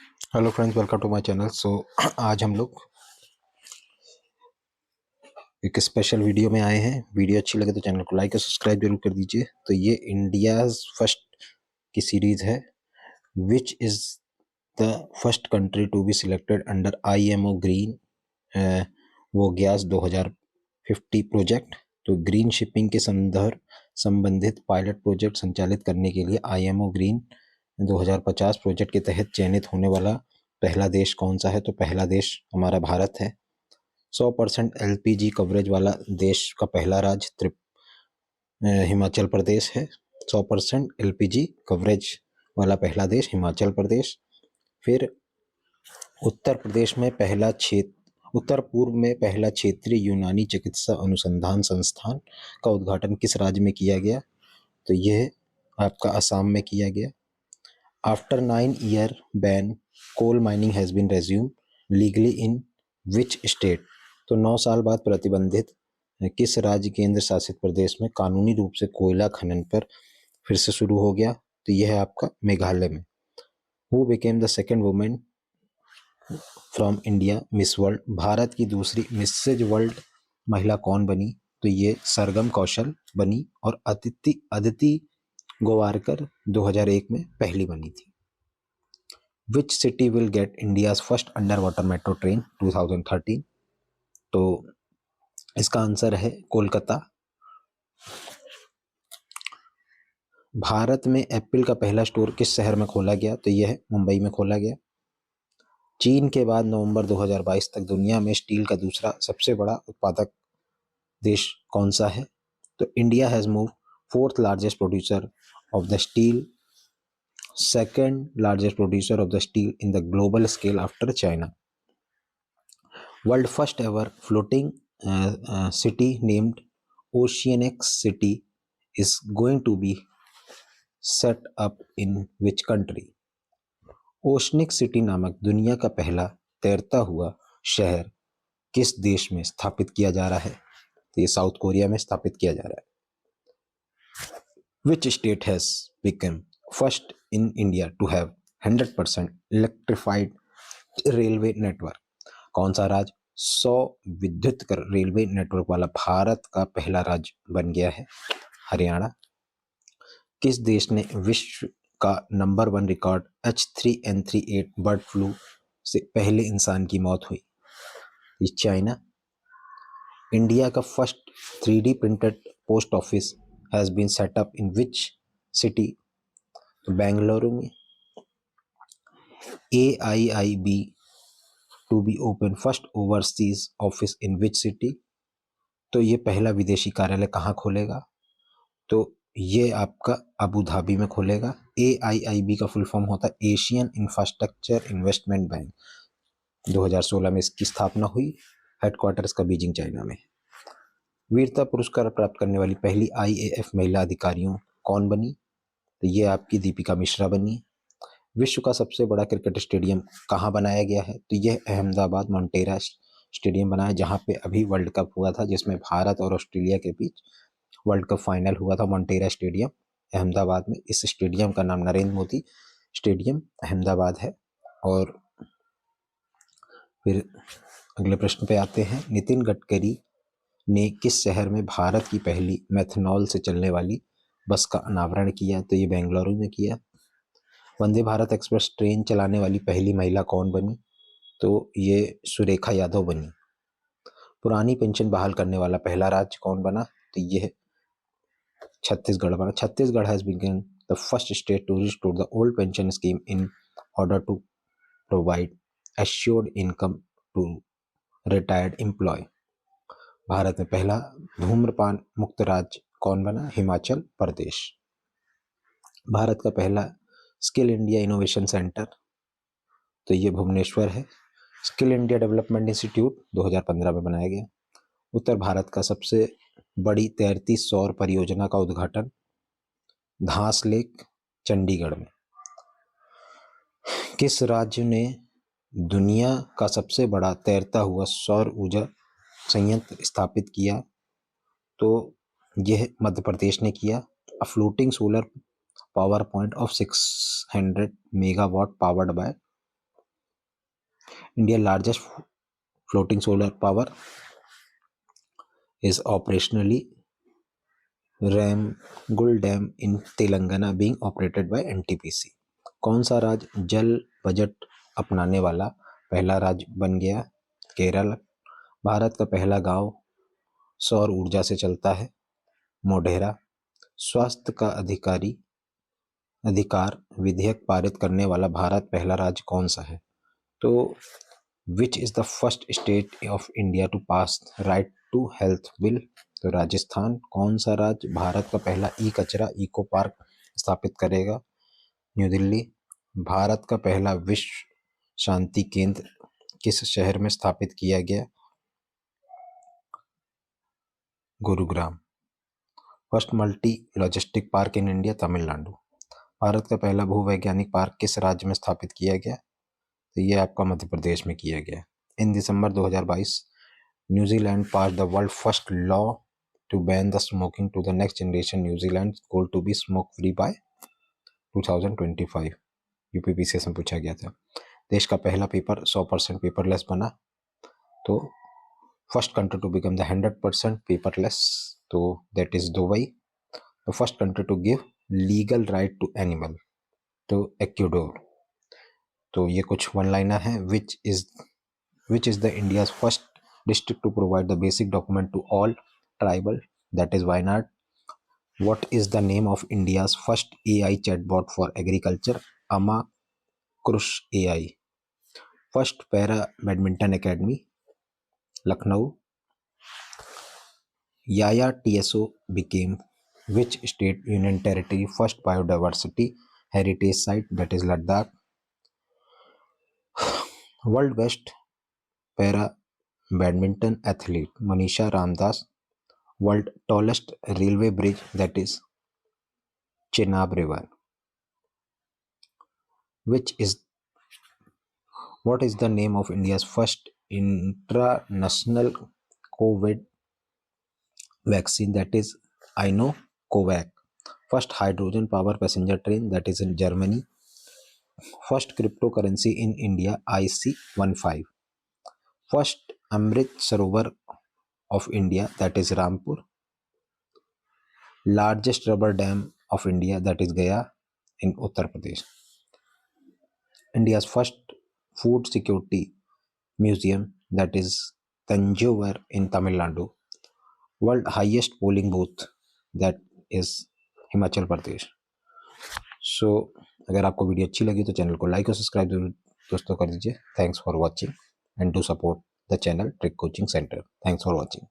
Hello friends, welcome to my channel. आज हम लोग एक स्पेशल वीडियो में आए हैं। वीडियो अच्छी लगे तो चैनल को लाइक और सब्सक्राइब जरूर कर दीजिए। तो ये इंडियाज फर्स्ट की सीरीज है, which is the first country to be selected under IMO green voyage 2050 project. तो ग्रीन शिपिंग के संदर्भ संबंधित पायलट प्रोजेक्ट संचालित करने के लिए IMO ग्रीन 2050 प्रोजेक्ट के तहत चयनित होने वाला पहला देश कौन सा है? तो पहला देश हमारा भारत है। 100% LPG कवरेज वाला देश का पहला राज्य हिमाचल प्रदेश है। 100% LPG कवरेज वाला पहला देश हिमाचल प्रदेश। फिर उत्तर पूर्व में पहला क्षेत्रीय यूनानी चिकित्सा अनुसंधान संस्थान का उद्घाटन किस राज्य में किया गया? तो यह आपका असम में किया गया। After 9-year ban coal mining has been resume legally in which state? तो 9 साल बाद प्रतिबंधित किस राज्य केंद्र शासित प्रदेश में कानूनी रूप से कोयला खनन पर फिर से शुरू हो गया? तो यह है आपका मेघालय में। Who became the second women from India miss world? Bharat की दूसरी मिसेज वर्ल्ड महिला कौन बनी? तो ये सरगम कौशल बनी और अदिति गोवारकर 2001 में पहली बनी थी। Which city will get India's first underwater metro train 2013? तो इसका आंसर है कोलकाता। भारत में एप्पल का पहला स्टोर किस शहर में खोला गया? तो यह मुंबई में खोला गया। चीन के बाद नवंबर 2022 तक दुनिया में स्टील का दूसरा सबसे बड़ा उत्पादक देश कौन सा है? तो India has move fourth largest producer of the steel, second largest producer of the steel in the global scale after China. World first ever floating city named Oceanix City is going to be set up in which country? Oceanic city नामक दुनिया का पहला तैरता हुआ शहर किस देश में स्थापित किया जा रहा है? तो ये साउथ कोरिया में स्थापित किया जा रहा है। Which state has become first in India to have 100% electrified railway network? कौन सा राज्य 100 विद्युत कर रेलवे नेटवर्क वाला भारत का पहला राज्य बन गया है? हरियाणा। किस देश ने विश्व का number 1 record H3N38 bird flu से पहले इंसान की मौत हुई? चाइना। इंडिया का first 3D printed post office has been set up in which city? Bengaluru में। AIIB to be open first overseas office in which city? तो ये पहला विदेशी कार्यालय कहाँ खोलेगा? तो ये आपका अबू धाबी में खोलेगा। AIIB का फुल फॉर्म होता है एशियन इंफ्रास्ट्रक्चर इन्वेस्टमेंट बैंक। 2016 में इसकी स्थापना हुई। हेडक्वार्टर इसका बीजिंग चाइना में। वीरता पुरस्कार प्राप्त करने वाली पहली IAF महिला अधिकारियों कौन बनी? तो ये आपकी दीपिका मिश्रा बनी। विश्व का सबसे बड़ा क्रिकेट स्टेडियम कहाँ बनाया गया है? तो यह अहमदाबाद मोटेरा स्टेडियम बनाया, जहाँ पे अभी वर्ल्ड कप हुआ था, जिसमें भारत और ऑस्ट्रेलिया के बीच वर्ल्ड कप फाइनल हुआ था। मोटेरा स्टेडियम अहमदाबाद में। इस स्टेडियम का नाम नरेंद्र मोदी स्टेडियम अहमदाबाद है। और फिर अगले प्रश्न पे आते हैं। नितिन गडकरी ने किस शहर में भारत की पहली मेथनॉल से चलने वाली बस का अनावरण किया? तो ये बेंगलुरु में किया। वंदे भारत एक्सप्रेस ट्रेन चलाने वाली पहली महिला कौन बनी? तो ये सुरेखा यादव बनी। पुरानी पेंशन बहाल करने वाला पहला राज्य कौन बना? तो ये छत्तीसगढ़ बना। Chhattisgarh has become the first state to restore the old pension scheme in order to provide assured income to retired employ. Bharat में पहला धूम्रपान मुक्त राज्य कौन बना? हिमाचल प्रदेश। भारत का पहला स्किल इंडिया इनोवेशन सेंटर तो ये भुवनेश्वर है। स्किल इंडिया डेवलपमेंट इंस्टीट्यूट 2015 में बनाया गया। उत्तर भारत का सबसे बड़ी तैरती सौर परियोजना का उद्घाटन धास लेक चंडीगढ़ में। किस राज्य ने दुनिया का सबसे बड़ा तैरता हुआ सौर ऊर्जा संयंत्र स्थापित किया? तो यह मध्य प्रदेश ने किया। अ floating solar power point of 600 megawatt powered by India largest floating solar power is operationally Ramgul Dam in Telangana being operated by NTPC. कौन सा राज्य जल बजट अपनाने वाला पहला राज्य बन गया? केरल। भारत का पहला गांव सौर ऊर्जा से चलता है, मोढेरा। स्वास्थ्य का अधिकार विधेयक पारित करने वाला भारत पहला राज्य कौन सा है? तो which is the first state of India to pass right to health bill? तो राजस्थान। कौन सा राज्य भारत का पहला ई कचरा इको पार्क स्थापित करेगा? न्यू दिल्ली। भारत का पहला विश्व शांति केंद्र किस शहर में स्थापित किया गया? Gurugram. First multi logistic park in India, Tamil Nadu. Bharat का पहला भूवैज्ञानिक पार्क किस राज्य में स्थापित किया गया? तो ये आपका मध्य प्रदेश में किया गया। In December 2022 New Zealand pass the world first law to ban the smoking to the next generation. New Zealand goal to be smoke free by 2025। UPPCS में पूछा गया था। देश का पहला पेपर 100% पेपरलेस बना, तो first country to become the 100% paperless, तो that is Dubai. The first country to give legal right to animal, तो इक्वाडोर। तो ये कुछ वन लाइनर है। Which is the India's first district to provide the basic document to all tribal, that is Wayanad. What is the name of India's first AI chatbot for agriculture? Amakrush AI. First Para Badminton Academy, Lucknow. Yaya TSO became which state union territory first biodiversity heritage site, that is Ladakh. World best para badminton athlete Manisha Ramdas. World tallest railway bridge, that is Chenab River. What is the name of India's first international COVID vaccine, that is Covax. First hydrogen power passenger train, that is in Germany. First cryptocurrency in India, IC15. First Amrit Sarovar of India, that is Rampur. Largest rubber dam of India, that is Gaya in Uttar Pradesh. India's first food security museum, that is Tanjore in Tamil Nadu. World highest polling booth, that is Himachal Pradesh. सो अगर आपको video अच्छी लगी तो channel को like और subscribe जरूर दोस्तों कर दीजिए। Thanks for watching and do support the channel trick coaching centre. Thanks for watching.